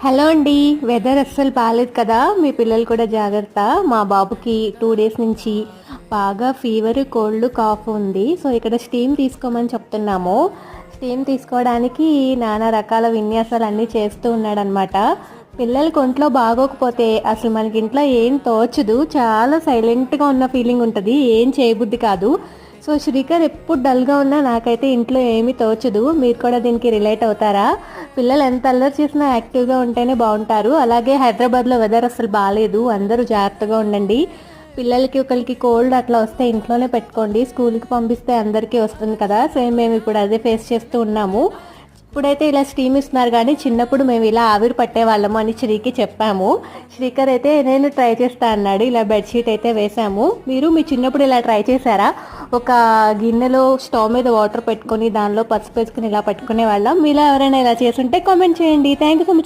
Hello అండి. Weather అస్సలు బాలేదు కదా, మీ పిల్లలు కూడా జాగ్రత్త. మా బాబుకి 2 డేస్ నుంచి బాగా ఫీవర్, కోల్డ్, కాఫ్ ఉంది. సో ఇక్కడ స్టీమ్ తీసుకోమని చెప్తున్నాము. స్టీమ్ తీసుకోవడానికి నానా రకాల విన్యాసాలు అన్నీ చేస్తూ ఉన్నాడనమాట. పిల్లలకి ఒంట్లో బాగోకపోతే అసలు మనకి ఇంట్లో ఏం తోచదు, చాలా సైలెంట్గా ఉన్న ఫీలింగ్ ఉంటుంది, ఏం చేయబుద్ధి కాదు. సో శ్రీకర్ ఎప్పుడు డల్గా ఉన్నా నాకైతే ఇంట్లో ఏమీ తోచదు. మీరు కూడా దీనికి రిలేట్ అవుతారా? పిల్లలు ఎంత అల్లరి చేసినా యాక్టివ్గా ఉంటేనే బాగుంటారు. అలాగే హైదరాబాద్లో వెదర్ అసలు బాగాలేదు, అందరూ జాగ్రత్తగా ఉండండి. పిల్లలకి ఒకరికి కోల్డ్ అట్లా వస్తే ఇంట్లోనే పెట్టుకోండి, స్కూల్కి పంపిస్తే అందరికీ వస్తుంది కదా. సేమ్ మేము ఇప్పుడు అదే ఫేస్ చేస్తూ ఉన్నాము. ఇప్పుడైతే ఇలా స్టీమ్ ఇస్తున్నారు, కానీ చిన్నప్పుడు మేము ఇలా ఆవిరి పట్టేవాళ్ళము అని శ్రీకి చెప్పాము. శ్రీకర్ అయితే నేను ట్రై చేస్తా అన్నాడు. ఇలా బెడ్షీట్ అయితే వేసాము. మీరు మీ చిన్నప్పుడు ఇలా ట్రై చేశారా? ఒక గిన్నెలో స్టవ్ మీద వాటర్ పెట్టుకొని దానిలో పసుపు వేసుకుని ఇలా పట్టుకునే వాళ్ళం. మీలో ఎవరైనా ఇలా చేస్తుంటే కామెంట్ చేయండి. Thank you so much.